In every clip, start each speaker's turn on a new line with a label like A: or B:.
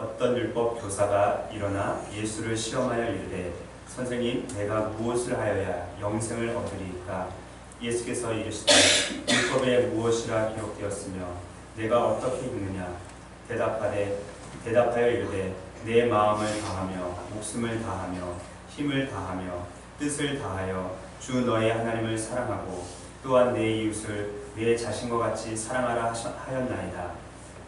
A: 어떤 율법 교사가 일어나 예수를 시험하여 이르되 선생님 내가 무엇을 하여야 영생을 얻으리이까? 예수께서 이르시되 율법에 무엇이라 기록되었으며 내가 어떻게 읽느냐? 대답하여 이르되 내 마음을 다하며 목숨을 다하며 힘을 다하며 뜻을 다하여 주 너의 하나님을 사랑하고 또한 내 이웃을 내 자신과 같이 사랑하라 하였나이다.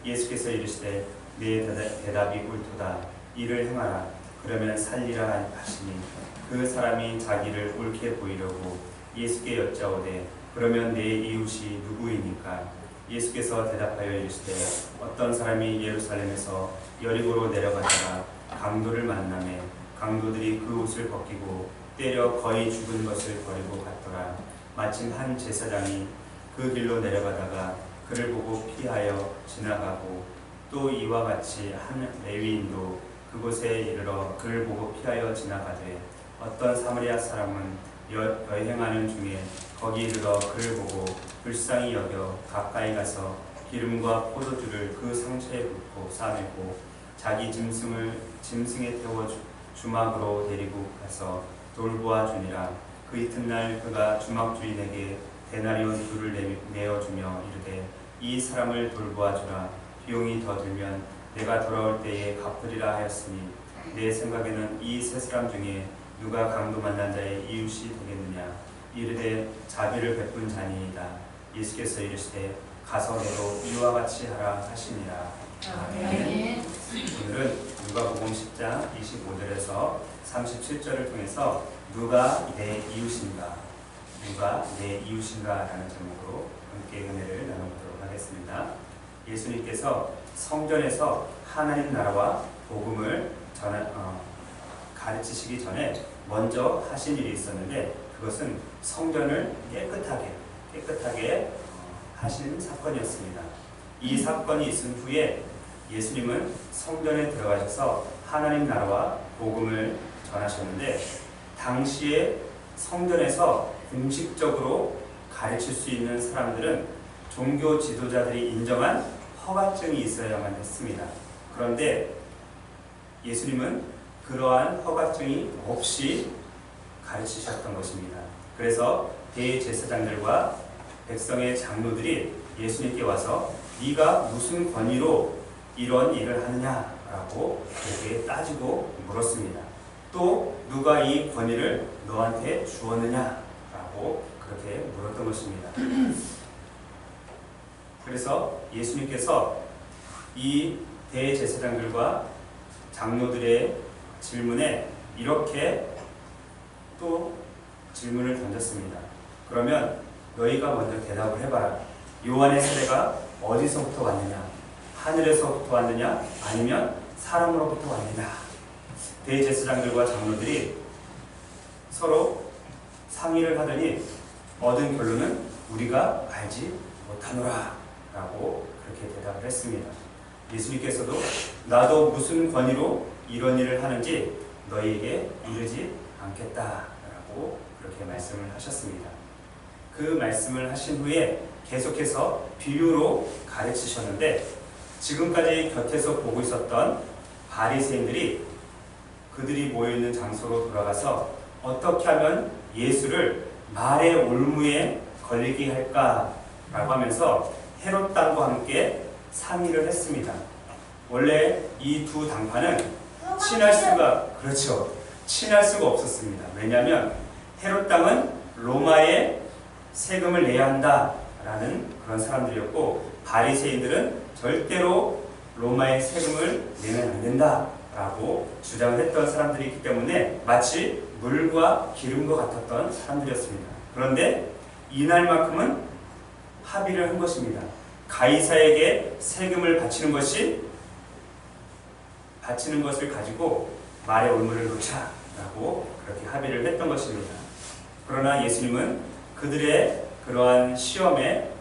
A: 예수께서 이르시되 내 대답이 옳도다. 이를 행하라. 그러면 살리라 하시니 그 사람이 자기를 옳게 보이려고 예수께 여짜오되 그러면 내 이웃이 누구이니까? 예수께서 대답하여 이르시되 어떤 사람이 예루살렘에서 여리고로 내려가다가 강도를 만나매 강도들이 그 옷을 벗기고 때려 거의 죽은 것을 버리고 갔더라. 마침 한 제사장이 그 길로 내려가다가 그를 보고 피하여 지나가고 또 이와 같이 한 레위인도 그곳에 이르러 그를 보고 피하여 지나가되 어떤 사마리아 사람은 여행하는 중에 거기 이르러 그를 보고 불쌍히 여겨 가까이 가서 기름과 포도주를 그 상처에 붓고 싸매고 자기 짐승에 태워 주막으로 데리고 가서 돌보아 주니라. 그 이튿날 그가 주막 주인에게 데나리온 둘을 내어주며 이르되 이 사람을 돌보아 주라. 비용이 더 들면 내가 돌아올 때에 갚으리라 하였으니 내 생각에는 이 세 사람 중에 누가 강도 만난 자의 이웃이 되겠느냐? 이르되 자비를 베푼 자니이다. 예수께서 이르시되 가서 너도 이와 같이 하라 하시니라. 아멘. 오늘은 누가복음 10장 25절에서 37절을 통해서 누가 내 이웃인가? 누가 내 이웃인가? 라는 제목으로 함께 은혜를 나눠보도록 하겠습니다. 예수님께서 성전에서 하나님 나라와 복음을 가르치시기 전에 먼저 하신 일이 있었는데 그것은 성전을 깨끗하게 하신 사건이었습니다. 이 사건이 있은 후에 예수님은 성전에 들어가셔서 하나님 나라와 복음을 전하셨는데 당시에 성전에서 공식적으로 가르칠 수 있는 사람들은 종교 지도자들이 인정한 허가증이 있어야만 했습니다. 그런데 예수님은 그러한 허가증이 없이 가르치셨던 것입니다. 그래서 대제사장들과 백성의 장로들이 예수님께 와서 네가 무슨 권위로 이런 일을 하느냐라고 그렇게 따지고 물었습니다. 또 누가 이 권위를 너한테 주었느냐라고 그렇게 물었던 것입니다. 그래서 예수님께서 이 대제사장들과 장로들의 질문에 이렇게 또 질문을 던졌습니다. 그러면 너희가 먼저 대답을 해봐라. 요한의 세례가 어디서부터 왔느냐? 하늘에서부터 왔느냐? 아니면 사람으로부터 왔느냐? 대제사장들과 장로들이 서로 상의를 하더니 얻은 결론은 우리가 알지 못하노라 라고 그렇게 대답을 했습니다. 예수님께서도 나도 무슨 권위로 이런 일을 하는지 너희에게 이르지 않겠다라고 그렇게 말씀을 하셨습니다. 그 말씀을 하신 후에 계속해서 비유로 가르치셨는데 지금까지 곁에서 보고 있었던 바리새인들이 그들이 모여있는 장소로 돌아가서 어떻게 하면 예수를 말의 올무에 걸리게 할까라고 하면서 헤롯 당과 함께 상의를 했습니다. 원래 이 두 당파는 친할 수가 없었습니다. 왜냐하면 헤롯 당은 로마에 세금을 내야 한다라는 그런 사람들이었고 바리새인들은 절대로 로마에 세금을 내면 안 된다라고 주장을 했던 사람들이기 때문에 마치 물과 기름과 같았던 사람들이었습니다. 그런데 이날만큼은 합의를 한 것입니다. 가이사에게 세금을 바치는 것을 가지고 말의 올무를 놓자라고 그렇게 합의를 했던 것입니다. 그러나 예수님은 그들의 그러한 시험에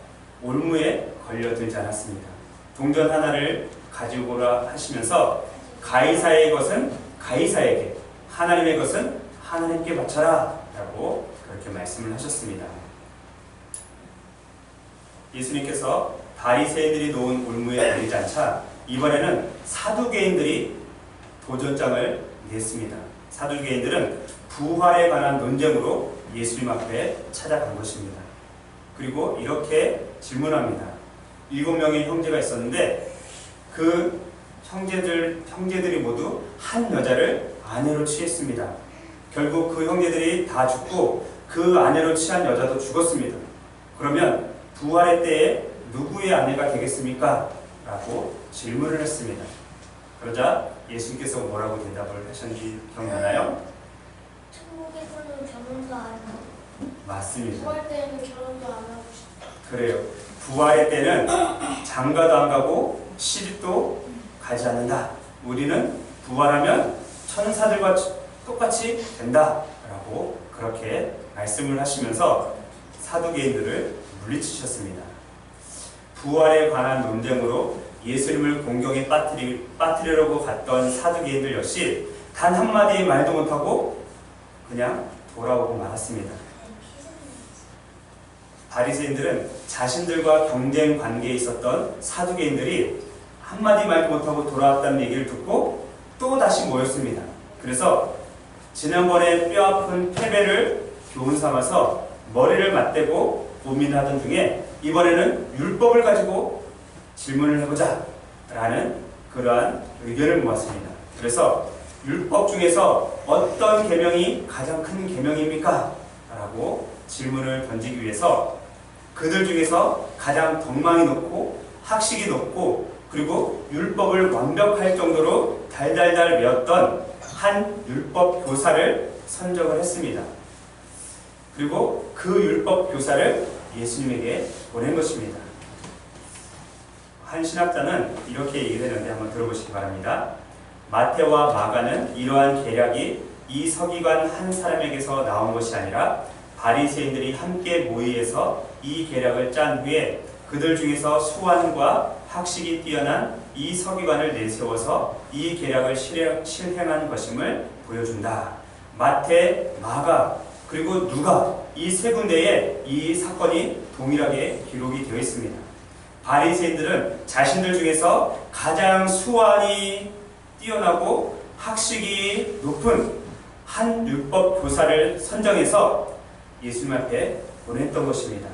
A: 올무에 걸려들지 않았습니다. 동전 하나를 가지고 오라 하시면서 가이사의 것은 가이사에게, 하나님의 것은 하나님께 바쳐라 라고 그렇게 말씀을 하셨습니다. 예수님께서 바리새인들이 놓은 올무에 걸리지 않자 이번에는 사두개인들이 도전장을 냈습니다. 사두개인들은 부활에 관한 논쟁으로 예수님 앞에 찾아간 것입니다. 그리고 이렇게 질문합니다. 7명의 형제가 있었는데 그 형제들이 모두 한 여자를 아내로 취했습니다. 결국 그 형제들이 다 죽고 그 아내로 취한 여자도 죽었습니다. 그러면 부활의 때에 누구의 아내가 되겠습니까? 라고 질문을 했습니다. 그러자 예수님께서 뭐라고 대답을 하셨는지 기억나나요?
B: 천국에서는 결혼도 안 하고
A: 맞습니다.
B: 부활 때는 결혼도 안 하고 싶다.
A: 그래요. 부활의 때는 장가도 안 가고 시집도 가지 않는다. 우리는 부활하면 천사들과 똑같이 된다. 라고 그렇게 말씀을 하시면서 사두개인들을 물리치셨습니다. 부활에 관한 논쟁으로 예수님을 공경에 빠뜨리려고 갔던 사두개인들 역시 단 한마디 말도 못하고 그냥 돌아오고 말았습니다. 바리새인들은 자신들과 경쟁 관계에 있었던 사두개인들이 한마디 말도 못하고 돌아왔다는 얘기를 듣고 또 다시 모였습니다. 그래서 지난번에 뼈아픈 패배를 교훈 삼아서 머리를 맞대고 고민하던 중에 이번에는 율법을 가지고 질문을 해보자 라는 그러한 의견을 모았습니다. 그래서 율법 중에서 어떤 계명이 가장 큰 계명입니까? 라고 질문을 던지기 위해서 그들 중에서 가장 덕망이 높고 학식이 높고 그리고 율법을 완벽할 정도로 달달달 외웠던 한 율법 교사를 선정을 했습니다. 그리고 그 율법 교사를 예수님에게 보낸 것입니다. 한 신학자는 이렇게 얘기를 했는데 한번 들어보시기 바랍니다. 마태와 마가는 이러한 계략이 이 서기관 한 사람에게서 나온 것이 아니라 바리새인들이 함께 모의해서 이 계략을 짠 후에 그들 중에서 수완과 학식이 뛰어난 이 서기관을 내세워서 이 계략을 실행한 것임을 보여준다. 마태, 마가, 그리고 누가 이 세 군데에 이 사건이 동일하게 기록이 되어 있습니다. 바리새인들은 자신들 중에서 가장 수완이 뛰어나고 학식이 높은 한 율법 교사를 선정해서 예수님 앞에 보냈던 것입니다.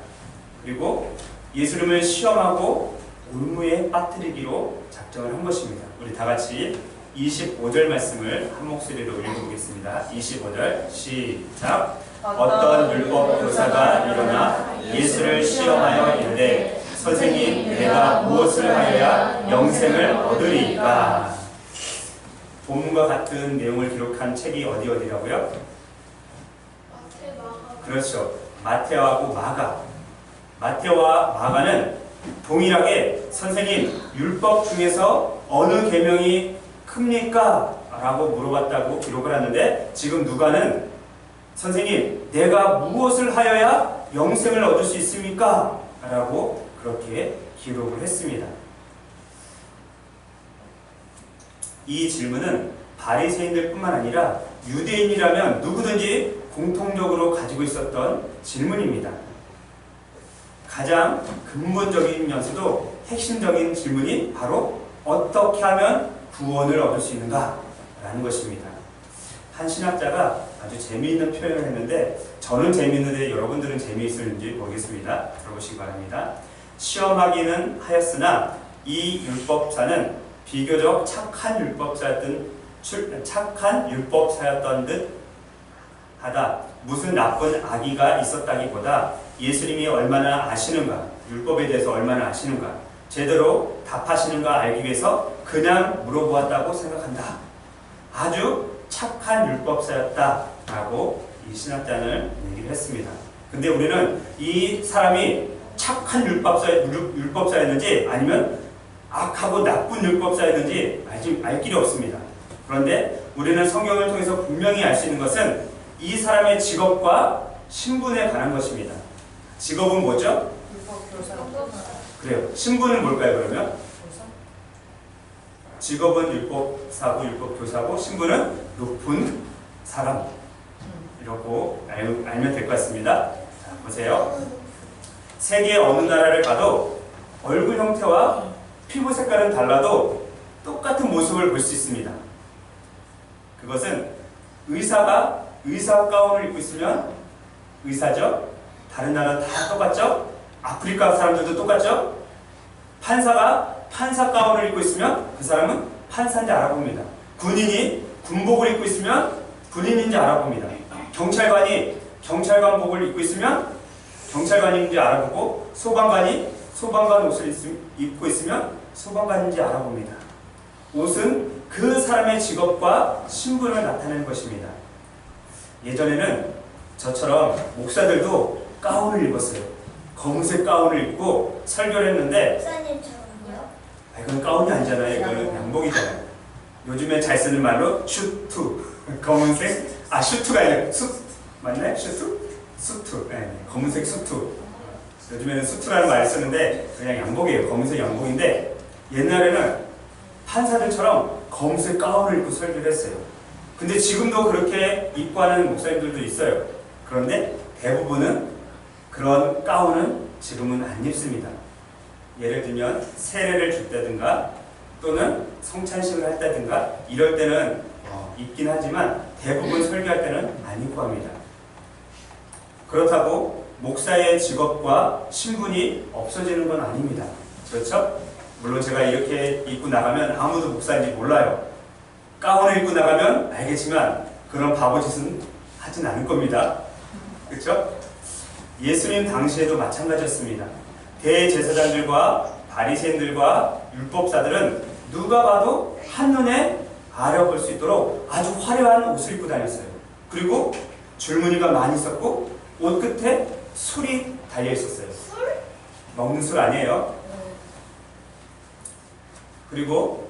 A: 그리고 예수님을 시험하고 올무에 빠뜨리기로 작정을 한 것입니다. 우리 다 같이 25절 말씀을 한 목소리로 읽어보겠습니다. 25절 시작. 어떤 율법 교사가 일어나 예수를 시험하여 이르되 선생님, 내가 무엇을 하여야 영생을 얻으리이까? 본문과 같은 내용을 기록한 책이 어디라고요?
B: 마태, 마가.
A: 그렇죠. 마태하고 마가. 마태와 마가는 동일하게 선생님, 율법 중에서 어느 계명이 큽니까? 라고 물어봤다고 기록을 하는데 지금 누가는 선생님, 내가 무엇을 하여야 영생을 얻을 수 있습니까? 라고 그렇게 기록을 했습니다. 이 질문은 바리새인들 뿐만 아니라 유대인이라면 누구든지 공통적으로 가지고 있었던 질문입니다. 가장 근본적이면서도 핵심적인 질문이 바로 어떻게 하면 구원을 얻을 수 있는가? 라는 것입니다. 한 신학자가 아주 재미있는 표현을 했는데 저는 재미있는데 여러분들은 재미있을지 모르겠습니다. 들어보시기 바랍니다. 시험하기는 하였으나 이 율법사는 비교적 착한 율법사였던 듯 하다. 무슨 나쁜 악의가 있었다기보다 예수님이 얼마나 아시는가, 율법에 대해서 얼마나 아시는가, 제대로 답하시는가 알기 위해서 그냥 물어보았다고 생각한다. 아주 착한 율법사였다라고 이 신학자는 얘기를 했습니다. 근데 우리는 이 사람이 착한 율법사였는지 아니면 악하고 나쁜 율법사였는지 알 길이 없습니다. 그런데 우리는 성경을 통해서 분명히 알 수 있는 것은 이 사람의 직업과 신분에 관한 것입니다. 직업은 뭐죠? 그래요. 신분은 뭘까요, 그러면? 직업은 율법사고 율법교사고 신분은 높은 사람. 이렇게 알면 될 것 같습니다. 자, 보세요. 세계 어느 나라를 가도 얼굴 형태와 피부 색깔은 달라도 똑같은 모습을 볼 수 있습니다. 그것은 의사 가운을 입고 있으면 의사죠. 다른 나라 다 똑같죠? 아프리카 사람들도 똑같죠? 판사가 판사 가운을 입고 있으면 그 사람은 판사인지 알아봅니다. 군인이 군복을 입고 있으면 군인인지 알아봅니다. 경찰관이 경찰관복을 입고 있으면 경찰관인지 알아보고 소방관이 소방관 옷을 입고 있으면 소방관인지 알아봅니다. 옷은 그 사람의 직업과 신분을 나타내는 것입니다. 예전에는 저처럼 목사들도 가운을 입었어요. 검은색 가운을 입고 설교를 했는데
B: 목사님처럼요?
A: 이건 가운이 아니잖아요. 이거는 양복이잖아요. 요즘에 잘 쓰는 말로 슈트, 검은색, 슈트가 아니라 맞나요? 수트, 네, 검은색 수트. 요즘에는 수트라는 말을 쓰는데 그냥 양복이에요. 검은색 양복인데 옛날에는 판사들처럼 검은색 가운을 입고 설교를 했어요. 근데 지금도 그렇게 입고 하는 목사님들도 있어요. 그런데 대부분은 그런 가운은 지금은 안 입습니다. 예를 들면 세례를 줬다든가 또는 성찬식을 했다든가 이럴 때는 입긴 하지만 대부분 설교할 때는 안 입고 합니다. 그렇다고 목사의 직업과 신분이 없어지는 건 아닙니다. 그렇죠? 물론 제가 이렇게 입고 나가면 아무도 목사인지 몰라요. 가운을 입고 나가면 알겠지만 그런 바보짓은 하진 않을 겁니다. 그렇죠? 예수님 당시에도 마찬가지였습니다. 대제사장들과 바리새인들과 율법사들은 누가 봐도 한눈에 알아볼 수 있도록 아주 화려한 옷을 입고 다녔어요. 그리고 줄무늬가 많이 있었고 옷 끝에 술이 달려 있었어요.
B: 술?
A: 먹는 술 아니에요. 그리고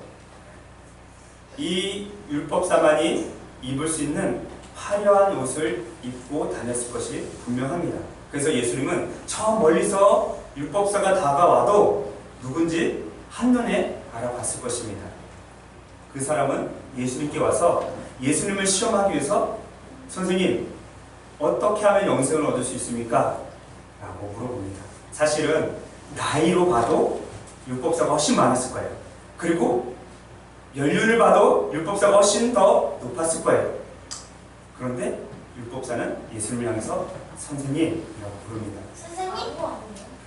A: 이 율법사만이 입을 수 있는 화려한 옷을 입고 다녔을 것이 분명합니다. 그래서 예수님은 저 멀리서 율법사가 다가와도 누군지 한눈에 알아봤을 것입니다. 그 사람은 예수님께 와서 예수님을 시험하기 위해서 선생님, 어떻게 하면 영생을 얻을 수 있습니까? 라고 물어봅니다. 사실은 나이로 봐도 율법사가 훨씬 많았을 거예요. 그리고 연륜을 봐도 율법사가 훨씬 더 높았을 거예요. 그런데 율법사는 예수님을 향해서 선생님이라고 부릅니다.
B: 선생님?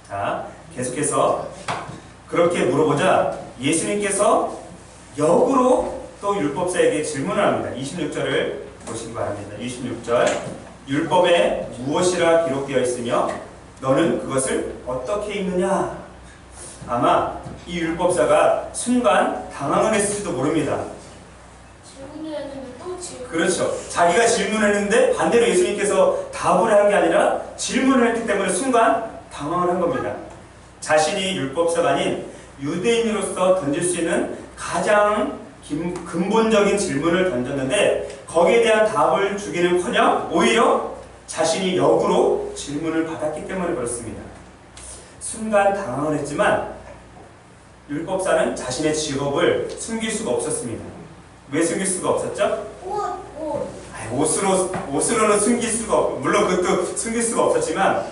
A: 자, 계속해서 그렇게 물어보자 예수님께서 역으로 또 율법사에게 질문을 합니다. 26절을 보시기 바랍니다. 26절 율법에 무엇이라 기록되어 있으며 너는 그것을 어떻게 읽느냐? 아마 이 율법사가 순간 당황을 했을지도 모릅니다.
B: 질문을 했는데 또 질문.
A: 그렇죠. 자기가 질문했는데 반대로 예수님께서 답을 한 게 아니라 질문을 했기 때문에 순간 당황을 한 겁니다. 자신이 율법사가 아닌 유대인으로서 던질 수 있는 가장 근본적인 질문을 던졌는데 거기에 대한 답을 주기는커녕 오히려 자신이 역으로 질문을 받았기 때문에 그렇습니다. 순간 당황을 했지만 율법사는 자신의 직업을 숨길 수가 없었습니다. 왜 숨길 수가 없었죠? 옷으로는 숨길 수가 없고 물론 그것도 숨길 수가 없었지만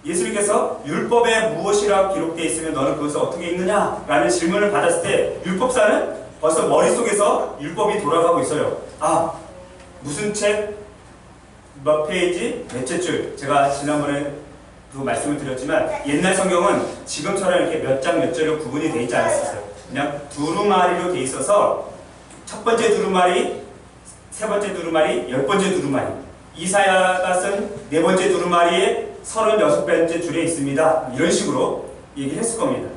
A: 예수님께서 율법에 무엇이라 기록되어 있으면 너는 그것을 어떻게 읽느냐? 라는 질문을 받았을 때 율법사는 벌써 머릿속에서 율법이 돌아가고 있어요. 무슨 책, 몇 페이지, 몇째 줄. 제가 지난번에도 말씀을 드렸지만 옛날 성경은 지금처럼 이렇게 몇 장 몇 절로 구분이 되어 있지 않았었어요. 그냥 두루마리로 되어 있어서 첫 번째 두루마리, 세 번째 두루마리, 10번째 두루마리. 이사야가 쓴 네 번째 두루마리에 36번째 줄에 있습니다. 이런 식으로 얘기를 했을 겁니다.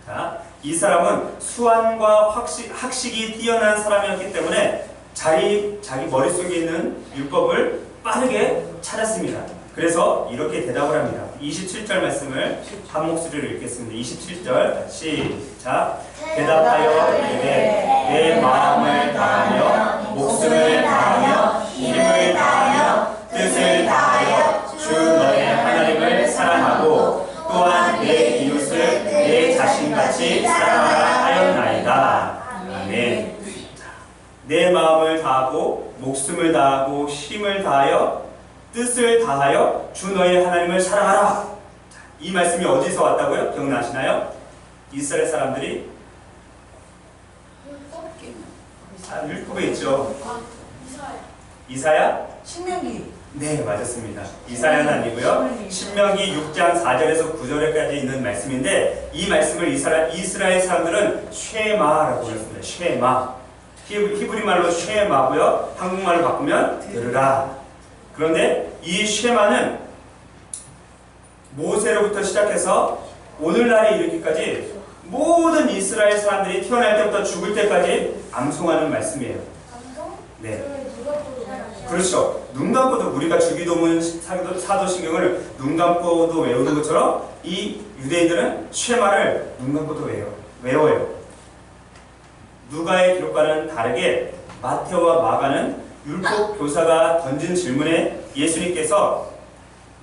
A: 자, 이 사람은 수완과 학식이 뛰어난 사람이었기 때문에 자기 머릿속에 있는 율법을 빠르게 찾았습니다. 그래서 이렇게 대답을 합니다. 27절 말씀을 한 목소리로 읽겠습니다. 27절 시작. 대답하여 이르되 내 마음을 다하며 목숨을 다하며 힘을 다하며 뜻을 다하여 주 너의 하나님을 사랑하고 또한 내 이웃을 내 자신같이 사랑하라 하였나이다. 아멘. 내 마음을 다하고 목숨을 다하고 힘을 다하여 뜻을 다하여 주 너의 하나님을 사랑하라. 이 말씀이 어디서 왔다고요? 기억나시나요? 이스라엘 사람들이 율법에 있죠.
B: 이사야.
A: 이사야?
C: 신명기.
A: 네, 맞았습니다. 이사야는 아니고요. 신명기 6장 4절에서 9절까지 있는 말씀인데 이 말씀을 이스라엘 사람들은 쉐마라고 불렀습니다. 쉐마. 히브리 말로 쉐마고요. 한국말로 바꾸면 들으라. 그런데 이 쉐마는 모세로부터 시작해서 오늘날에 이르기까지 모든 이스라엘 사람들이 태어날 때부터 죽을 때까지 암송하는 말씀이에요.
B: 감동?
A: 네.
B: 그러면 누가 보잖아요.
A: 그렇죠. 눈 감고도 우리가 주기도문 사도신경을 눈 감고도 외우는 것처럼 이 유대인들은 쉐마를 눈 감고도 외워요. 누가의 기록과는 다르게 마테오와 마가는 율법 교사가 던진 질문에 예수님께서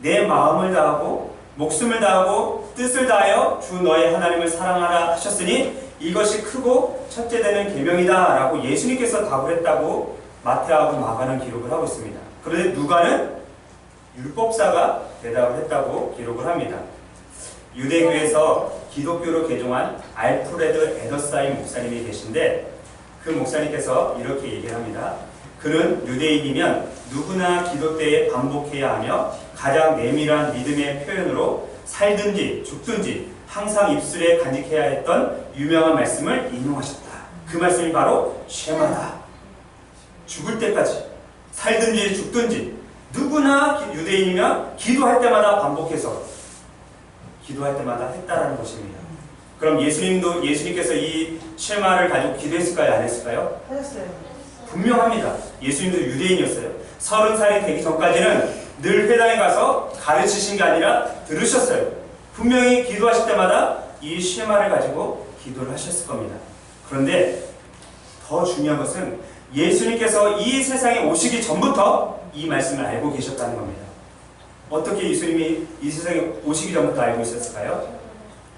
A: 내 마음을 다하고 목숨을 다하고 뜻을 다하여 주 너의 하나님을 사랑하라 하셨으니 이것이 크고 첫째 되는 계명이다 라고 예수님께서 답을 했다고 마태하고 마가는 기록을 하고 있습니다. 그런데 누가는 율법사가 대답을 했다고 기록을 합니다. 유대교에서 기독교로 개종한 알프레드 에더사인 목사님이 계신데 그 목사님께서 이렇게 얘기를 합니다. 그는 유대인이면 누구나 기도 때에 반복해야 하며 가장 내밀한 믿음의 표현으로 살든지 죽든지 항상 입술에 간직해야 했던 유명한 말씀을 인용하셨다. 그 말씀이 바로 쉐마다. 죽을 때까지 살든지 죽든지 누구나 유대인이면 기도할 때마다 반복해서 기도할 때마다 했다라는 것입니다. 그럼 예수님께서 이 쉐마를 가지고 기도했을까요? 안 했을까요?
C: 하셨어요.
A: 분명합니다. 예수님도 유대인이었어요. 30살이 되기 전까지는 늘 회당에 가서 가르치신 게 아니라 들으셨어요. 분명히 기도하실 때마다 이 쉐마를 가지고 기도를 하셨을 겁니다. 그런데 더 중요한 것은 예수님께서 이 세상에 오시기 전부터 이 말씀을 알고 계셨다는 겁니다. 어떻게 예수님이 이 세상에 오시기 전부터 알고 있었을까요?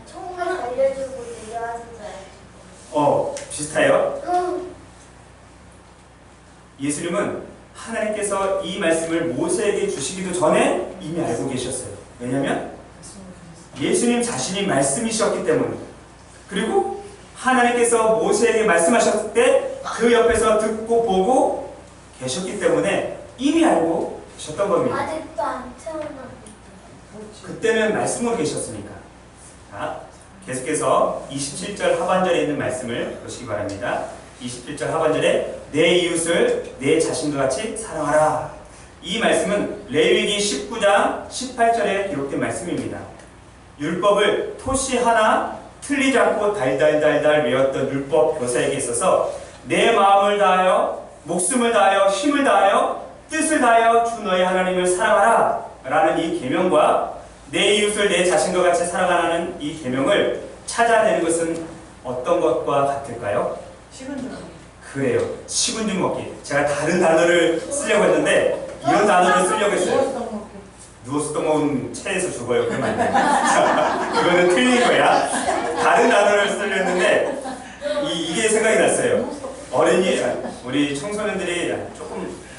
B: 천국을 알려주고 내려왔어요.
A: 비슷해요. 예수님은 하나님께서 이 말씀을 모세에게 주시기도 전에 이미 알고 계셨어요. 왜냐하면 예수님 자신이 말씀이셨기 때문에, 그리고 하나님께서 모세에게 말씀하셨을 때 그 옆에서 듣고 보고 계셨기 때문에 이미 알고 계셨던 겁니다.
B: 아직도 안 태어나고
A: 그때는 말씀으로 계셨으니까. 자, 계속해서 27절 하반절에 있는 말씀을 보시기 바랍니다. 27절 하반절에 내 이웃을 내 자신과 같이 사랑하라. 이 말씀은 레위기 19장 18절에 기록된 말씀입니다. 율법을 토시 하나 틀리지 않고 달달달달 외웠던 율법 교사에게 있어서 내 마음을 다하여 목숨을 다하여 힘을 다하여 뜻을 다하여 주 너의 하나님을 사랑하라 라는 이 계명과 내 이웃을 내 자신과 같이 사랑하라는 이 계명을 찾아내는 것은 어떤 것과 같을까요?
C: 식은 죽.
A: 그래요. 식은 죽 먹기. 제가 다른 단어를 쓰려고 했는데 이런 단어를 쓰려고 했어요. 누워서 또 먹으면 체해서 죽어요. 그러면 안 돼요. 자, 그거는 틀린 거야. 다른 단어를 쓰려 했는데 이게 생각이 났어요. 우리 청소년들이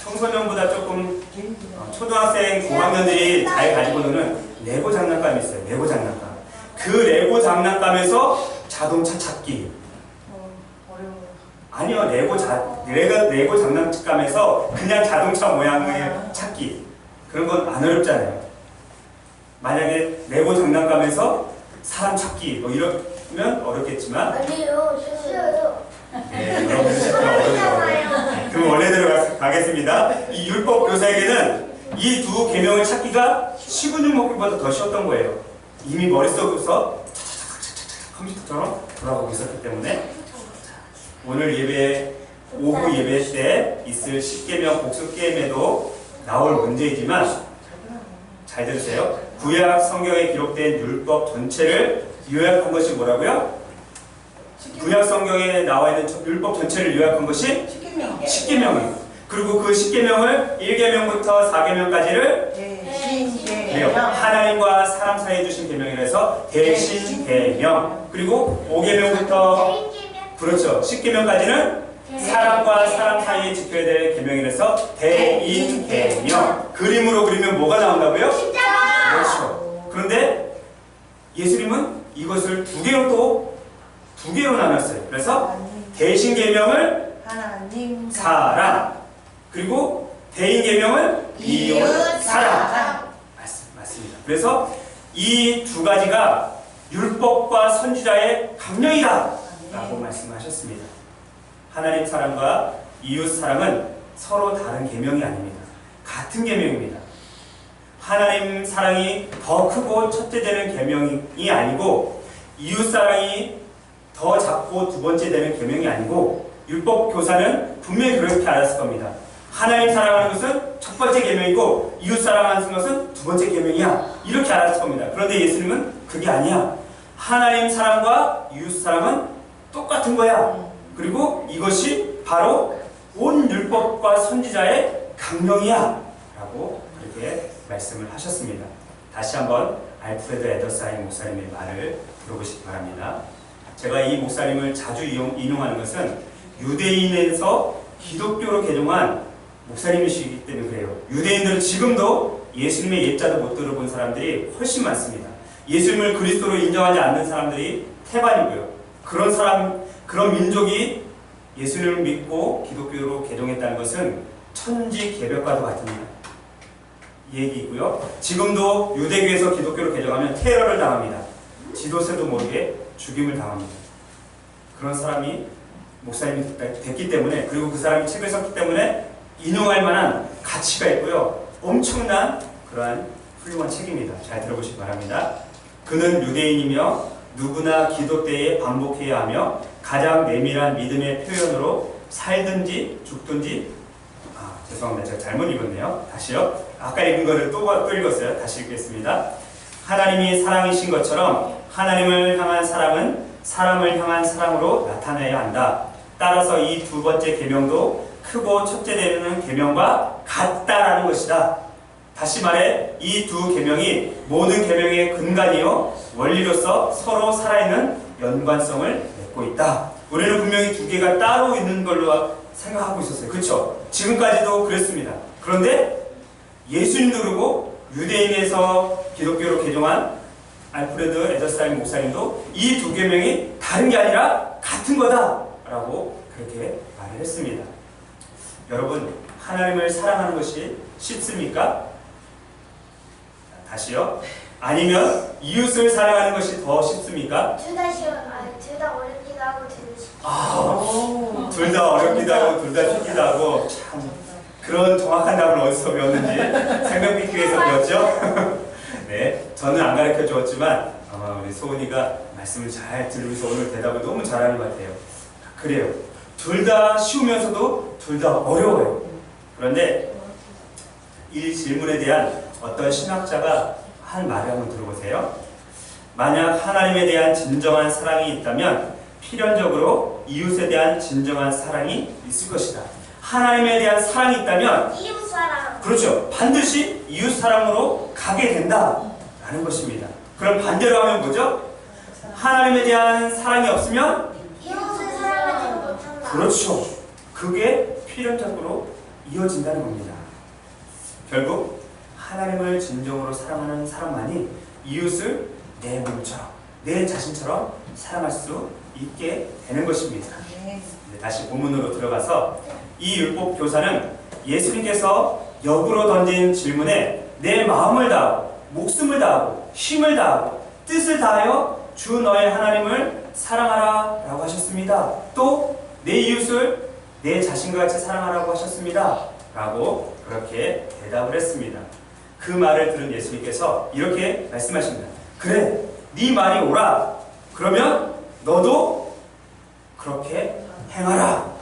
A: 청소년보다 조금 초등학생, 고학년들이 잘 가지고 노는 레고 장난감이 있어요. 레고 장난감. 그 레고 장난감에서 자동차 찾기.
C: 어려워.
A: 아니요, 레고 장난감에서 그냥 자동차 모양의 찾기. 그런 건 안 어렵잖아요. 만약에 레고 장난감에서 사람 찾기 뭐 이러면 어렵겠지만
B: 아니요, 쉬워요.
A: 네, 여러분들 진짜 어려워요. 그럼 원래대로 가겠습니다. 이 율법 교사에게는 이 두 계명을 찾기가 식은죽 먹기보다 더 쉬웠던 거예요. 이미 머릿속에서 차차차차차차 컴퓨터처럼 돌아가고 있었기 때문에 오늘 오후 예배 때 있을 십계명 복습계명에도 나올 문제이지만 잘 들으세요. 구약 성경에 기록된 율법 전체를 요약한 것이 뭐라고요? 구약 성경에 나와 있는 율법 전체를 요약한 것이 십계명이에요. 그리고 그 십계명을 1계명부터 4계명까지를 하나님과 사람 사이에 주신 계명이라서 대신계명. 그리고 5계명부터 그렇죠. 10계명까지는 사람과 사람 사이에 지켜야 될 계명이라서 대인계명. 그림으로 그리면 뭐가 나온다고요? 그렇죠. 그런데 예수님은 이것을 두 개로 나눴어요. 그래서 대신 계명을
C: 하나님
A: 사랑, 그리고 대인 계명을 이웃 사랑. 맞습니다. 그래서 이 두 가지가 율법과 선지자의 강령이다 라고 말씀하셨습니다. 하나님 사랑과 이웃 사랑은 서로 다른 계명이 아닙니다. 같은 계명입니다. 하나님 사랑이 더 크고 첫째 되는 계명이 아니고 이웃 사랑이 더 작고 두 번째 되는 계명이 아니고 율법 교사는 분명히 그렇게 알았을 겁니다. 하나님 사랑하는 것은 첫 번째 계명이고 이웃 사랑하는 것은 두 번째 계명이야. 이렇게 알았을 겁니다. 그런데 예수님은 그게 아니야. 하나님 사랑과 이웃 사랑은 똑같은 거야. 그리고 이것이 바로 온 율법과 선지자의 강령이야 라고 그렇게 말씀을 하셨습니다. 다시 한번 알프레드 에더사인 목사님의 말을 들어보시기 바랍니다. 제가 이 목사님을 자주 인용하는 것은 유대인에서 기독교로 개종한 목사님이시기 때문에 그래요. 유대인들은 지금도 예수님의 예자도 못 들어본 사람들이 훨씬 많습니다. 예수님을 그리스도로 인정하지 않는 사람들이 태반이고요. 그런 민족이 예수님을 믿고 기독교로 개종했다는 것은 천지개벽과도 같은 얘기이고요. 지금도 유대교에서 기독교로 개종하면 테러를 당합니다. 지도세도 모르게 죽임을 당합니다. 그런 사람이 목사님이 됐기 때문에, 그리고 그 사람이 책을 썼기 때문에 인용할 만한 가치가 있고요. 엄청난 그러한 훌륭한 책입니다. 잘 들어보시기 바랍니다. 그는 유대인이며 누구나 기도 때에 반복해야 하며 가장 내밀한 믿음의 표현으로 살든지 죽든지, 죄송합니다. 제가 잘못 읽었네요. 다시요. 아까 읽은 거를 또 읽었어요. 다시 읽겠습니다. 하나님이 사랑이신 것처럼 하나님을 향한 사랑은 사람을 향한 사랑으로 나타내야 한다. 따라서 이 두 번째 계명도 크고 첫째 되는 계명과 같다라는 것이다. 다시 말해 이 두 계명이 모든 계명의 근간이요 원리로서 서로 살아있는 연관성을 맺고 있다. 우리는 분명히 두 개가 따로 있는 걸로 생각하고 있었어요. 그렇죠? 지금까지도 그랬습니다. 그런데 예수님도 그러고 유대인에서 기독교로 개종한 알프레드 에더사인 목사님도 이 두 계명이 다른 게 아니라 같은 거다라고 그렇게 말을 했습니다. 여러분, 하나님을 사랑하는 것이 쉽습니까? 다시요. 아니면 이웃을 사랑하는 것이 더 쉽습니까?
B: 둘 다 쉬워. 둘 다 어렵기도 하고 둘 다 쉽기도
A: 둘 다 어렵기도 하고 둘 다 쉽기도 하고, 참 그런 정확한 답을 어디서 배웠는지 생명빛교에서 배웠죠? 네, 저는 안 가르쳐 주었지만 우리 소은이가 말씀을 잘 들으면서 오늘 대답을 너무 잘하는 것 같아요. 그래요. 둘 다 쉬우면서도 둘 다 어려워요. 그런데 이 질문에 대한 어떤 신학자가 한 말을 한번 들어보세요. 만약 하나님에 대한 진정한 사랑이 있다면 필연적으로 이웃에 대한 진정한 사랑이 있을 것이다. 하나님에 대한 사랑이 있다면
B: 이웃 사랑.
A: 그렇죠. 반드시 이웃 사랑으로 가게 된다라는 것입니다. 그럼 반대로 하면 뭐죠? 하나님에 대한 사랑이 없으면
B: 이웃을 사랑하지 못한다.
A: 그렇죠. 그게 필연적으로 이어진다는 겁니다. 결국 하나님을 진정으로 사랑하는 사람만이 이웃을 내 몸처럼, 내 자신처럼 사랑할 수 있게 되는 것입니다.
C: 네.
A: 다시 본문으로 들어가서 이 율법 교사는 예수님께서 역으로 던진 질문에 내 마음을 다하고 목숨을 다하고 힘을 다하고 뜻을 다하여 주 너의 하나님을 사랑하라 라고 하셨습니다. 또 내 이웃을 내 자신과 같이 사랑하라고 하셨습니다 라고 그렇게 대답을 했습니다. 그 말을 들은 예수님께서 이렇게 말씀하십니다. 그래, 네 말이 옳아. 그러면 너도 그렇게 행하라.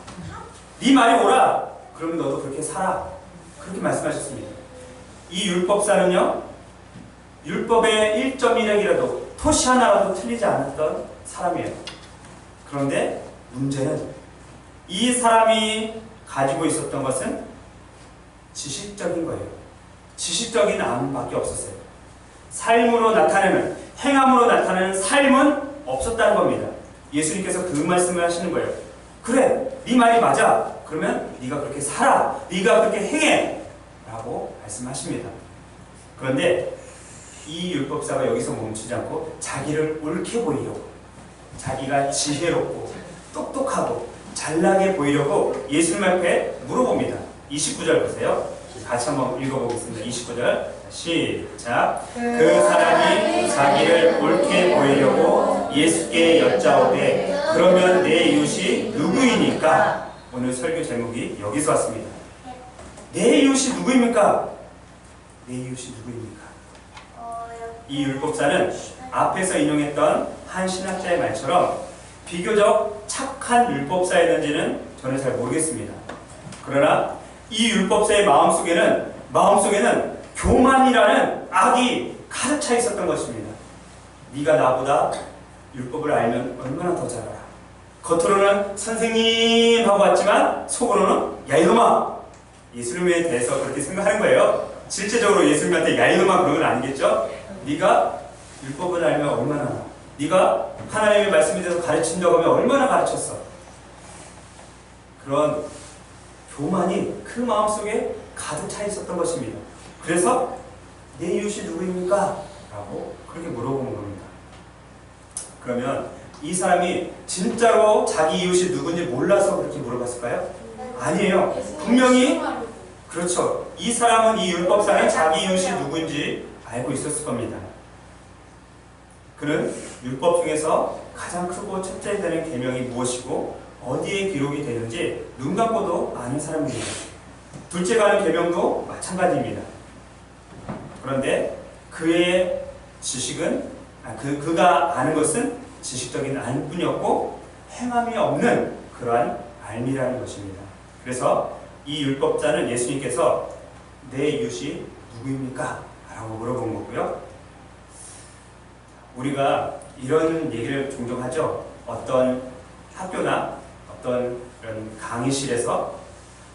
A: 네 말이 옳아. 그러면 너도 그렇게 살아. 그렇게 말씀하셨습니다. 이 율법사는요, 율법의 1.1핵이라도 토시 하나라도 틀리지 않았던 사람이에요. 그런데 문제는 이 사람이 가지고 있었던 것은 지식적인 거예요. 지식적인 암밖에 없었어요. 삶으로 나타내는, 행함으로 나타내는 삶은 없었다는 겁니다. 예수님께서 그 말씀을 하시는 거예요. 그래, 네 말이 맞아. 그러면 네가 그렇게 살아. 네가 그렇게 행해. 라고 말씀하십니다. 그런데 이 율법사가 여기서 멈추지 않고 자기를 옳게 보이려고, 자기가 지혜롭고 똑똑하고 잘나게 보이려고 예수님 앞에 물어봅니다. 29절 보세요. 같이 한번 읽어보겠습니다. 29절 시작. 그 사람이 자기를 옳게 보이려고 예수께 여짜오되 그러면 내 이웃이 누구이니까? 오늘 설교 제목이 여기서 왔습니다. 내 이웃이 누구입니까? 내 이웃이 누구입니까? 이 율법사는 앞에서 인용했던 한 신학자의 말처럼 비교적 착한 율법사였는지는 저는 잘 모르겠습니다. 그러나 이 율법사의 마음속에는 교만이라는 악이 가득 차 있었던 것입니다. 네가 나보다 율법을 알면 얼마나 더 잘 알아. 겉으로는 선생님 하고 왔지만 속으로는 야 이놈아, 예수님에 대해서 그렇게 생각하는 거예요. 실제적으로 예수님한테 야 이놈아 그런 건 아니겠죠? 네가 율법을 알면 얼마나 알아. 네가 하나님의 말씀에 대해서 가르친다고 하면 얼마나 가르쳤어. 그런 교만이 그 마음속에 가득 차 있었던 것입니다. 그래서 내 이웃이 누구입니까? 라고 그렇게 물어보는 겁니다. 그러면 이 사람이 진짜로 자기 이웃이 누군지 몰라서 그렇게 물어봤을까요? 아니에요. 분명히 그렇죠. 이 사람은, 이 율법사는 자기 이웃이 누군지 알고 있었을 겁니다. 그는 율법 중에서 가장 크고 첫째 되는 계명이 무엇이고 어디에 기록이 되는지 눈 감고도 아는 사람입니다. 둘째가 하는 계명도 마찬가지입니다. 그런데 그의 지식은 그가 아는 것은 지식적인 안뿐이었고 행함이 없는 그러한 알미라는 것입니다. 그래서 이 율법자는 예수님께서 내 이웃이 누구입니까? 라고 물어본 거고요. 우리가 이런 얘기를 종종 하죠. 어떤 학교나 어떤 이런 강의실에서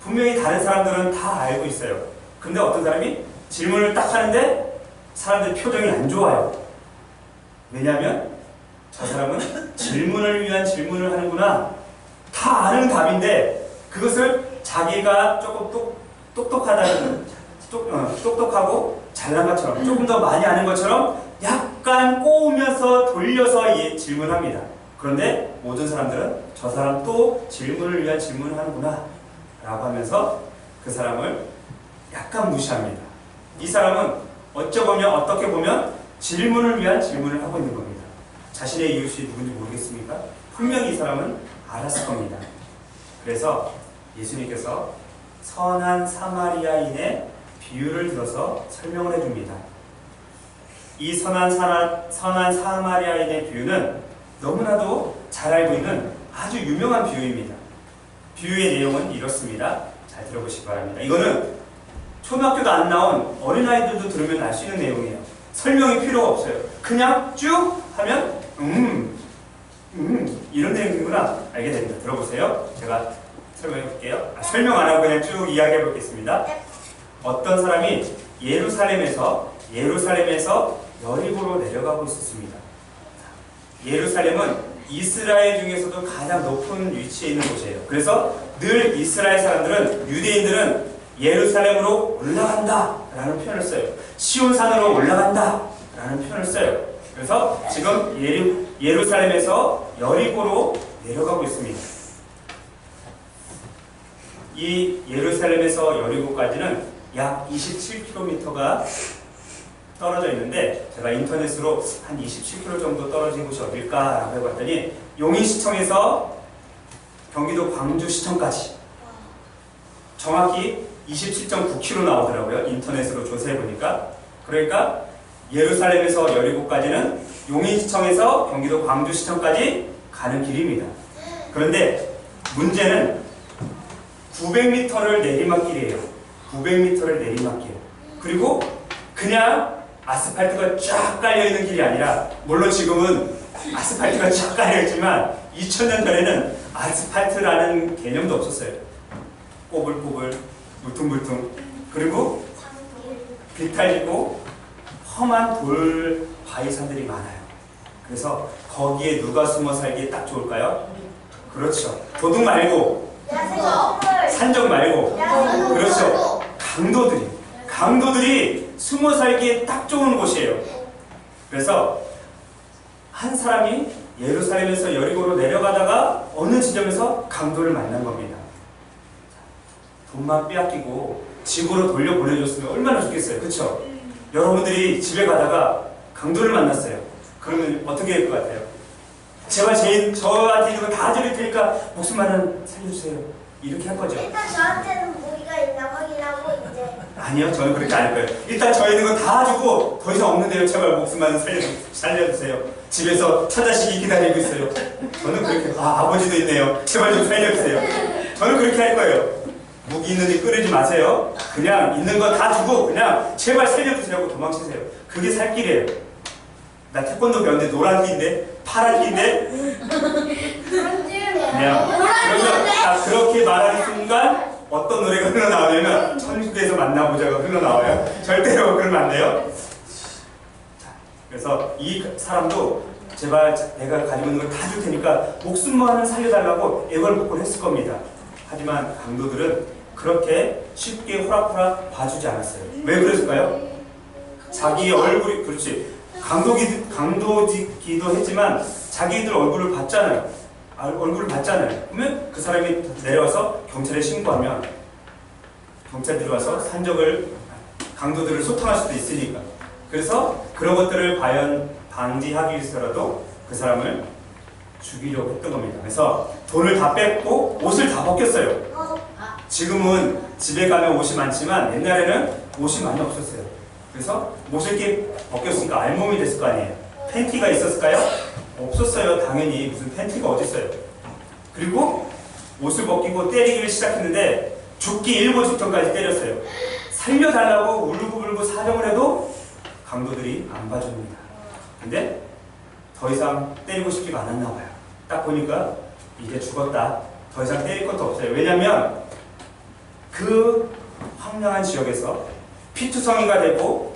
A: 분명히 다른 사람들은 다 알고 있어요. 근데 어떤 사람이 질문을 딱 하는데 사람들 표정이 안 좋아요. 왜냐하면 저 사람은 질문을 위한 질문을 하는구나. 다 아는 답인데 그것을 자기가 조금 똑똑하고 잘난 것처럼 조금 더 많이 아는 것처럼 약간 꼬우면서 돌려서 질문합니다. 그런데 모든 사람들은 저 사람 또 질문을 위한 질문을 하는구나 라고 하면서 그 사람을 약간 무시합니다. 이 사람은 어떻게 보면 질문을 위한 질문을 하고 있는 겁니다. 자신의 이웃이 누군지 모르겠습니까? 분명히 이 사람은 알았을 겁니다. 그래서 예수님께서 선한 사마리아인의 비유를 들어서 설명을 해줍니다. 이 선한 사마리아인의 비유는 너무나도 잘 알고 있는 아주 유명한 비유입니다. 비유의 내용은 이렇습니다. 잘 들어보시기 바랍니다. 이거는 초등학교도 안 나온 어린아이들도 들으면 알 수 있는 내용이에요. 설명이 필요가 없어요. 그냥 쭉 하면 이런 내용이구나 알게 됩니다. 들어보세요. 제가 설명해 볼게요. 설명 안 하고 그냥 쭉 이야기해 보겠습니다. 어떤 사람이 예루살렘에서 여리고로 내려가고 있었습니다. 예루살렘은 이스라엘 중에서도 가장 높은 위치에 있는 곳이에요. 그래서 늘 이스라엘 사람들은, 유대인들은 예루살렘으로 올라간다 라는 표현을 써요. 시온산으로 올라간다 라는 표현을 써요. 그래서 지금 예루살렘에서 여리고로 내려가고 있습니다. 이 예루살렘에서 여리고까지는 약 27km가 떨어져 있는데 제가 인터넷으로 한 27km 정도 떨어진 곳이 어딜까 라고 해봤더니 용인시청에서 경기도 광주시청까지 정확히 27.9km 나오더라고요. 인터넷으로 조사해보니까. 그러니까 예루살렘에서 여리고까지는 용인시청에서 경기도 광주시청까지 가는 길입니다. 그런데 문제는 900m를 내리막길이에요. 900m를 내리막길. 그리고 그냥 아스팔트가 쫙 깔려있는 길이 아니라, 물론 지금은 아스팔트가 쫙 깔려있지만 2000년 전에는 아스팔트라는 개념도 없었어요. 꼬불꼬불, 물퉁물퉁, 그리고 비탈지고 험한 돌 바위산들이 많아요. 그래서 거기에 누가 숨어 살기에 딱 좋을까요? 그렇죠. 도둑 말고, 산적 말고, 그렇죠. 강도들이 숨어 살기에 딱 좋은 곳이에요. 그래서 한 사람이 예루살렘에서 여리고로 내려가다가 어느 지점에서 강도를 만난 겁니다. 돈만 빼앗기고 집으로 돌려보내줬으면 얼마나 좋겠어요. 그쵸? 여러분들이 집에 가다가 강도를 만났어요. 그러면 어떻게 될 것 같아요? 제발 저한테 있는 거 다 드릴 테니까 목숨만은 살려주세요. 이렇게 할 거죠.
B: 일단 저한테는 무기가 있나 확인하고 이제
A: 아니요, 저는 그렇게 안 할 거예요. 일단 저희 있는 거 다 주고 더 이상 없는데요. 제발 목숨만 살려주세요. 집에서 처자식이 기다리고 있어요. 저는 그렇게 아버지도 있네요. 제발 좀 살려주세요. 저는 그렇게 할 거예요. 무기 있는데 끌지 마세요. 그냥 있는 거 다 주고 그냥 제발 살려주세요. 도망치세요. 그게 살 길이에요. 나 태권도 배웠는데 노란 띠인데 파란 띠인데 그냥 그래서 그렇게 말하는 순간 어떤 노래가 흘러나오냐면 천국에서 만나보자가 흘러나와요. 절대로 그러면 안 돼요. 자, 그래서 이 사람도 제발 내가 가지고 있는 걸 다 줄 테니까 목숨만은 살려달라고 애걸복걸 했을 겁니다. 하지만 강도들은 그렇게 쉽게 호락호락 봐주지 않았어요. 왜 그랬을까요? 자기의 얼굴이 그렇지 강도기도 했지만 자기들 얼굴을 봤잖아요. 얼굴을 봤잖아요. 그러면 그 사람이 내려와서 경찰에 신고하면 경찰들이 와서 강도들을 소탕할 수도 있으니까. 그래서 그런 것들을 방지하기 위해서라도 그 사람을 죽이려고 했던 겁니다. 그래서 돈을 다 뺐고 옷을 다 벗겼어요. 지금은 집에 가면 옷이 많지만 옛날에는 옷이 많이 없었어요. 그래서 옷을 이렇게 벗겼으니까 알몸이 됐을 거 아니에요. 팬티가 있었을까요? 없었어요. 당연히 무슨 팬티가 어디 있어요. 그리고 옷을 벗기고 때리기를 시작했는데 죽기 일보 직전까지 때렸어요. 살려달라고 울고불고 사정을 해도 강도들이 안 봐줍니다. 근데 더 이상 때리고 싶지가 않았나 봐요. 딱 보니까 이제 죽었다. 더 이상 때릴 것도 없어요. 왜냐면 그 황량한 지역에서 피투성이가 되고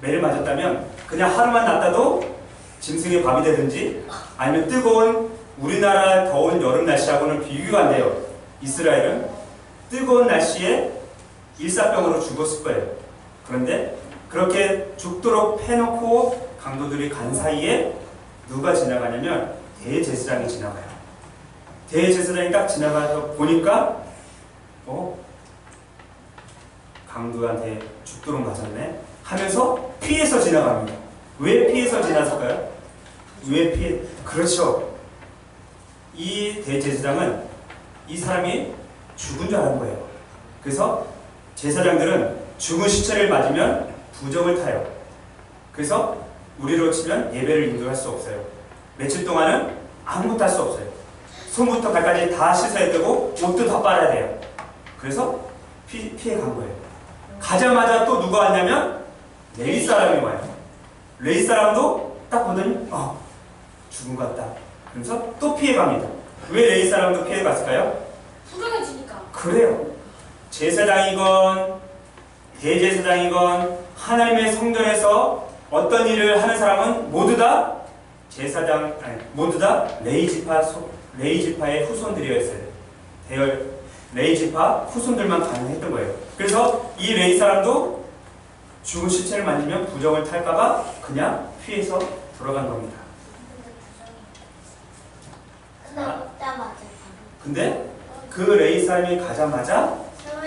A: 매를 맞았다면 그냥 하루만 놨다도 짐승의 밥이 되든지 아니면 뜨거운 우리나라 더운 여름 날씨하고는 비교가 안 돼요. 이스라엘은 뜨거운 날씨에 일사병으로 죽었을 거예요. 그런데 그렇게 죽도록 패놓고 강도들이 간 사이에 누가 지나가냐면 대제사장이 지나가요. 대제사장이 딱 지나가서 보니까 강도한테 죽도록 맞았네 하면서 피해서 지나갑니다. 왜 피해서 지났을까요? 그렇죠. 이 대제사장은 이 사람이 죽은 줄 아는 거예요. 그래서 제사장들은 죽은 시체를 맞으면 부정을 타요. 그래서 우리로 치면 예배를 인도할 수 없어요. 며칠 동안은 아무것도 할 수 없어요. 손부터 발까지 다 씻어야 되고 옷도 다 빨아야 돼요. 그래서 피해 간 거예요. 가자마자 또 누가 왔냐면 레위 사람이 와요. 레위 사람도 딱 보더니 죽은 것 같다. 그래서 또 피해 갑니다. 왜 레위 사람도 피해 갔을까요?
B: 부정해지니까.
A: 그래요. 제사장이건 대제사장이건 하나님의 성전에서 어떤 일을 하는 사람은 모두 다 레위 지파의 후손들이었어요. 레위 지파 후손들만 가능했던 거예요. 그래서 이 레위 사람도 죽은 시체를 만지면 부정을 탈까봐 그냥 피해서 돌아간 겁니다. 근데 그 레위 사람이 가자마자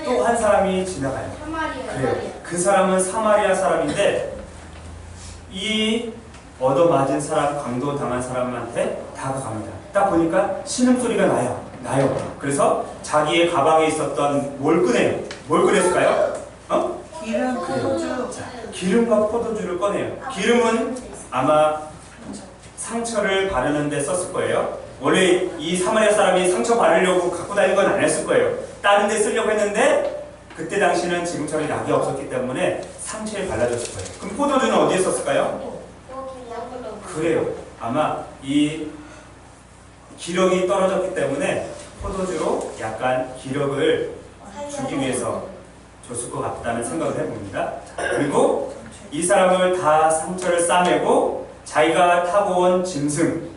A: 또 한 사람이 지나가요. 그래요. 그 사람은 사마리아 사람인데 이 얻어맞은 사람, 강도당한 사람한테 다가갑니다. 딱 보니까 신음소리가 나요. 그래서 자기의 가방에 있었던 뭘 꺼내요? 뭘 꺼냈을까요?
C: 기름, 포도주.
A: 기름과 포도주를 꺼내요. 기름은 아마 상처를 바르는 데 썼을 거예요. 원래 이 사마리아 사람이 상처 바르려고 갖고 다니는 건 아니었을 거예요. 다른 데 쓰려고 했는데 그때 당시는 지금처럼 약이 없었기 때문에 상처에 발라줬을 거예요. 그럼 포도주는 어디에 썼을까요? 그래요. 아마 이 기력이 떨어졌기 때문에 포도주로 약간 기력을 주기 위해서 줬을 것 같다는 생각을 해봅니다. 그리고 이 사람을 다 상처를 싸매고 자기가 타고 온 짐승,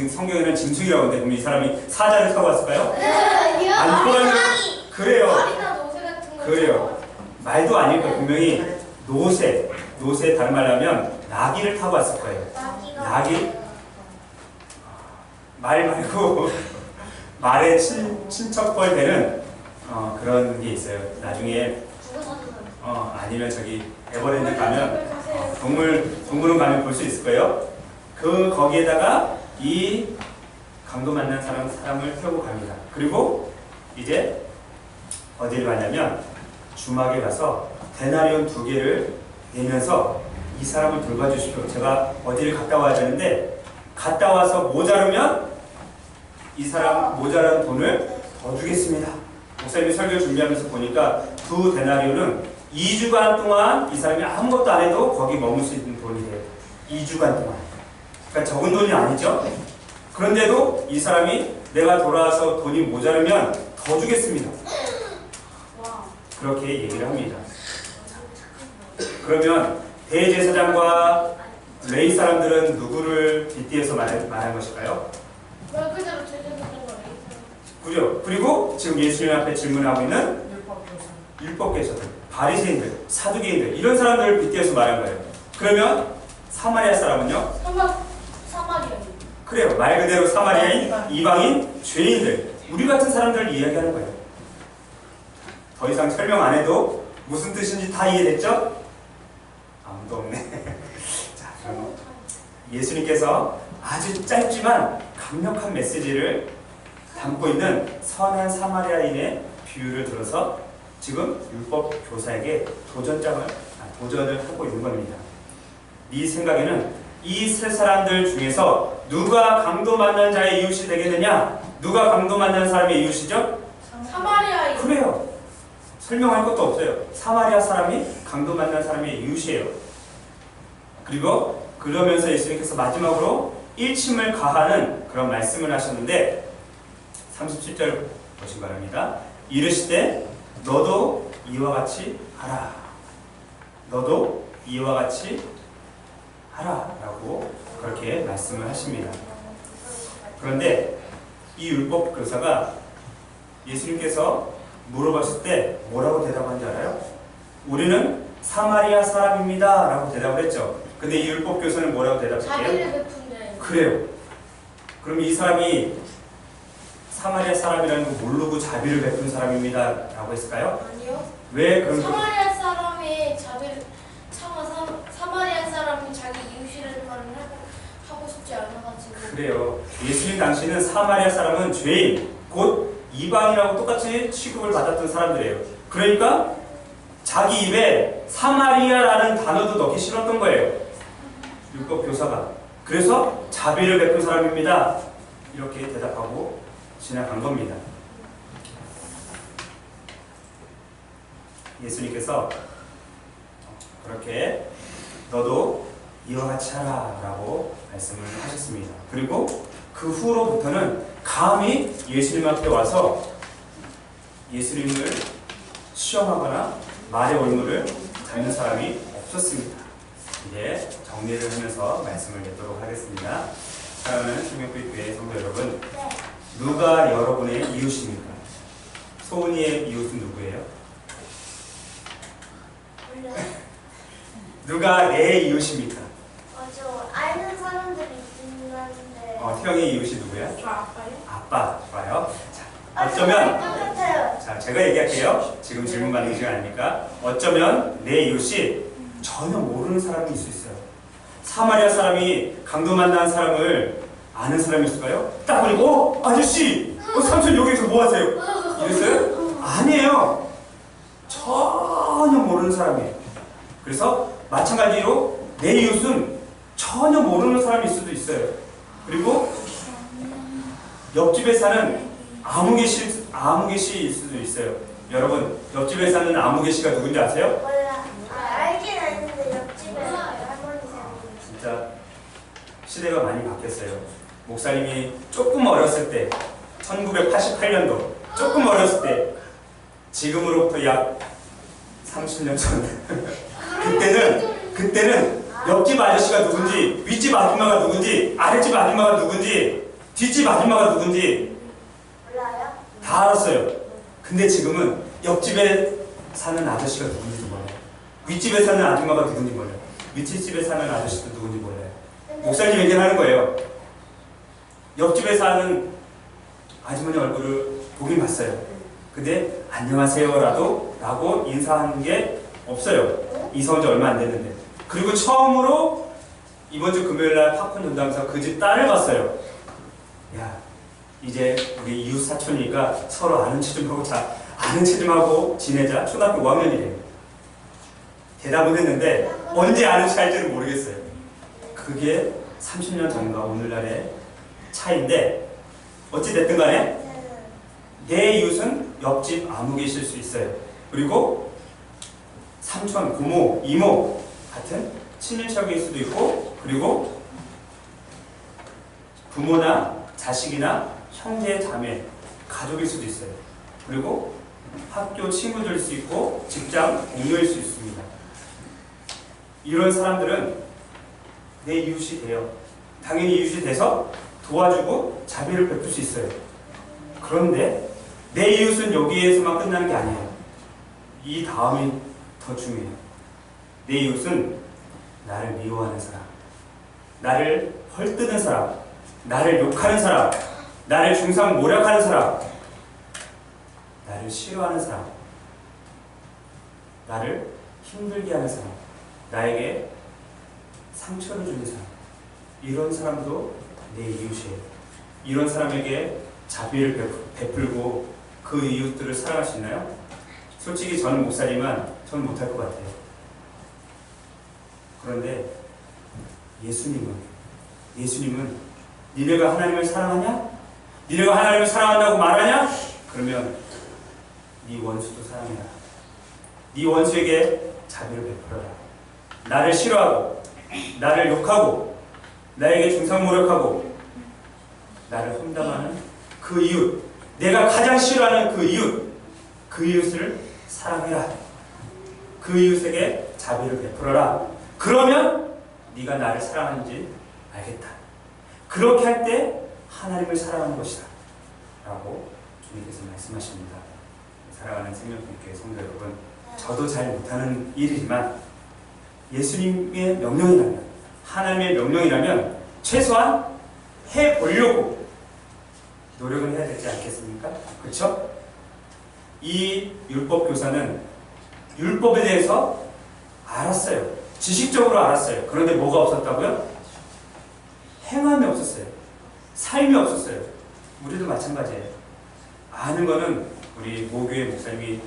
A: 성경에는 짐승이라고 하는데 그럼 이 사람이 사자를 타고 왔을까요? 아니, 호랑이. 그래요. 말도 아닐 거예요. 분명히 노새, 다른 말로 하면 나귀를 타고 왔을 거예요. 나귀? 말 말고 말의 친척벌 되는 그런 게 있어요. 나중에 아니면 저기 에버랜드 가면 동물원 가면 볼 수 있을 거예요. 거기에다가 이 강도 만난 사람을 태우고 갑니다. 그리고 이제 어디를 가냐면 주막에 가서 데나리온 2개를 내면서 이 사람을 돌봐주십시오. 제가 어디를 갔다 와야 되는데 갔다 와서 모자르면 이 사람 모자란 돈을 더 주겠습니다. 목사님이 설교 준비하면서 보니까 2 데나리온은 2주간 동안 이 사람이 아무것도 안 해도 거기 머물 수 있는 돈이 돼요. 2주간 동안. 그러니까 적은 돈이 아니죠. 그런데도 이 사람이 내가 돌아와서 돈이 모자르면 더 주겠습니다. 그렇게 얘기를 합니다. 그러면 대제사장과 레위 사람들은 누구를 빗대어서 말한 것일까요? 그리고 지금 예수님 앞에 질문하고 있는 율법교사들, 바리새인들, 사두개인들 이런 사람들을 빗대어서 말한 거예요. 그러면 사마리아 사람은요?
B: 사마리아인.
A: 그래요. 말 그대로 사마리아인, 이방인, 죄인들 우리 같은 사람들을 이야기하는 거예요. 더 이상 설명 안 해도 무슨 뜻인지 다 이해됐죠? 아무도 없네. 자, 그럼 예수님께서 아주 짧지만 강력한 메시지를 담고 있는 선한 사마리아인의 비유를 들어서 지금 율법 교사에게 도전을 하고 있는 겁니다. 네 생각에는 이 세 사람들 중에서 누가 강도 만난 자의 이웃이 되겠느냐? 누가 강도 만난 사람의 이웃이죠?
B: 사마리아인.
A: 그래요. 설명할 것도 없어요. 사마리아 사람이 강도 만난 사람의 이웃이에요. 그리고 그러면서 예수님께서 마지막으로 일침을 가하는 그런 말씀을 하셨는데 37절 보시기 바랍니다. 이르시되 너도 이와 같이 하라. 너도 이와 같이 하라 라고 그렇게 말씀을 하십니다. 그런데 이 율법 교사가 예수님께서 물어봤을 때 뭐라고 대답한지 알아요? 우리는 사마리아 사람입니다 라고 대답을 했죠. 근데 이 율법 교사는 뭐라고 대답했대요?
B: 자비를 베푼대.
A: 그래요. 그럼 이 사람이 사마리아 사람이라는 걸 모르고 자비를 베푼 사람입니다 라고 했을까요?
B: 아니요.
A: 왜 그런
B: 사마리아 사람이 사마리아 사람이 자기 이웃이라는 말을 하고 싶지 않아가지고.
A: 그래요. 예수님 당시는 사마리아 사람은 죄인, 곧 이방인하고 똑같이 취급을 받았던 사람들이에요. 그러니까 자기 입에 사마리아라는 단어도 넣기 싫었던 거예요. 율법 교사가. 그래서 자비를 베푼 사람입니다. 이렇게 대답하고 지나간 겁니다. 예수님께서 그렇게 너도 이와 같이 하라 라고 말씀을 하셨습니다. 그리고 그 후로부터는 감히 예수님 앞에 와서 예수님을 시험하거나 말의 올무를 잡는 사람이 없었습니다. 이제 정리를 하면서 말씀을 맺도록 하겠습니다. 사랑하는 생명교회 성도 여러분, 누가 여러분의 이웃입니까? 소은이의 이웃은 누구예요? 누가 내 이웃입니까?
B: 저 아는 사람들이 있는데.
A: 태영의 이웃이 누구야?
B: 저 아빠요?
A: 아빠. 좋아요. 자, 어쩌면
B: 똑같아요.
A: 자, 제가 얘기할게요. 지금 질문 받는 시간 아닙니까? 어쩌면 내 이웃이 전혀 모르는 사람이 있을 수 있어요. 사마리아 사람이 강도 만난 사람을 아는 사람이 있을까요? 딱 보니까 아저씨! 삼촌 여기서 뭐 하세요? 이랬어요? 아니에요. 전혀 모르는 사람이에요. 그래서 마찬가지로 내 이웃은 전혀 모르는 사람일 수도 있어요. 그리고 옆집에 사는 아무개씨일 수도 있어요. 여러분, 옆집에 사는 아무개씨가 누군지 아세요?
B: 몰라. 알긴 아는데 옆집에 할머니 사는.
A: 진짜 시대가 많이 바뀌었어요. 목사님이 조금 어렸을 때 1988년도 조금 어렸을 때 지금으로부터 약 30년 전 그때는 옆집 아저씨가 누군지, 윗집 아줌마가 누군지, 아랫집 아줌마가 누군지, 뒷집 아줌마가 누군지
B: 몰라요?
A: 다 알았어요. 근데 지금은 옆집에 사는 아저씨가 누군지 몰라요. 윗집에 사는 아줌마가 누군지 몰라요. 밑집에 사는 아저씨도 누군지 몰라요. 목사님 얘기를 하는 거예요. 옆집에 사는 아주머니 얼굴을 보긴 봤어요. 근데 안녕하세요라도 라고 인사하는 게 없어요. 이사 온 지 얼마 안 됐는데. 그리고 처음으로 이번 주 금요일날 팝콘 전담해서 그 집 딸을 봤어요. 야, 이제 우리 이웃 사촌이니까 서로 아는 체 좀 하고 지내자. 초등학교 5학년이래요. 대답은 했는데 언제 아는 체 할지는 모르겠어요. 그게 30년 전과 오늘날의 차이인데 어찌됐든 간에 내 이웃은 옆집 아무개 있을 수 있어요. 그리고 삼촌, 고모, 이모 같은 친인척일 수도 있고, 그리고 부모나 자식이나 형제, 자매, 가족일 수도 있어요. 그리고 학교 친구들일 수 있고 직장 동료일 수 있습니다. 이런 사람들은 내 이웃이 돼요. 당연히 이웃이 돼서 도와주고 자비를 베풀 수 있어요. 그런데 내 이웃은 여기에서만 끝나는 게 아니에요. 이 다음이 더 중요해요. 내 이웃은 나를 미워하는 사람, 나를 헐뜯는 사람, 나를 욕하는 사람, 나를 중상모략하는 사람, 나를 싫어하는 사람, 나를 힘들게 하는 사람, 나에게 상처를 주는 사람, 이런 사람도 내 이웃이에요. 이런 사람에게 자비를 베풀고 그 이웃들을 사랑할 수 있나요? 솔직히 저는 목사지만 저는 못할 것 같아요. 그런데 예수님은 니네가 하나님을 사랑하냐? 니네가 하나님을 사랑한다고 말하냐? 그러면 네 원수도 사랑해라. 네 원수에게 자비를 베풀어라. 나를 싫어하고 나를 욕하고 나에게 중상모략하고 나를 험담하는 그 이웃, 내가 가장 싫어하는 그 이웃을 사랑해라. 그 이웃에게 자비를 베풀어라. 그러면 네가 나를 사랑하는지 알겠다. 그렇게 할 때 하나님을 사랑하는 것이다 라고 주님께서 말씀하십니다. 사랑하는 생명교회 성도 여러분, 저도 잘 못하는 일이지만 예수님의 명령이라면, 하나님의 명령이라면 최소한 해보려고 노력을 해야 되지 않겠습니까? 그렇죠? 이 율법 교사는 율법에 대해서 알았어요. 지식적으로 알았어요. 그런데 뭐가 없었다고요? 행함이 없었어요. 삶이 없었어요. 우리도 마찬가지예요. 아는 거는 우리 모교의 목사님이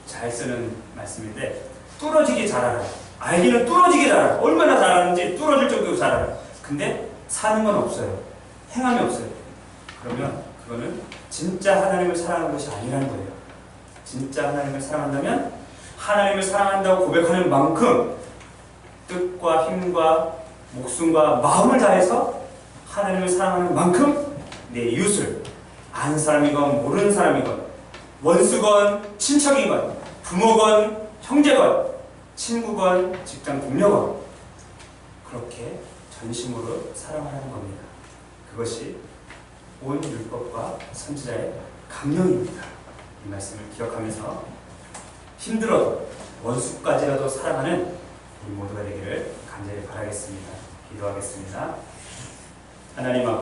A: 잘 쓰는 말씀인데 뚫어지게 잘 알아요. 알기는 뚫어지게 잘 알아요. 얼마나 잘 아는지 뚫어질 정도로 잘 알아요. 근데 사는 건 없어요. 행함이 없어요. 그러면 그거는 진짜 하나님을 사랑하는 것이 아니라는 거예요. 진짜 하나님을 사랑한다면 하나님을 사랑한다고 고백하는 만큼 뜻과 힘과 목숨과 마음을 다해서 하나님을 사랑하는 만큼 내 이웃을 아는 사람이건 모르는 사람이건 원수건 친척이건 부모건 형제건 친구건 직장 동료건 그렇게 전심으로 사랑하는 겁니다. 그것이 온 율법과 선지자의 강령입니다. 이 말씀을 기억하면서 힘들어도 원수까지라도 사랑하는 우리 모두가 되기를 간절히 바라겠습니다. 기도하겠습니다. 하나님 앞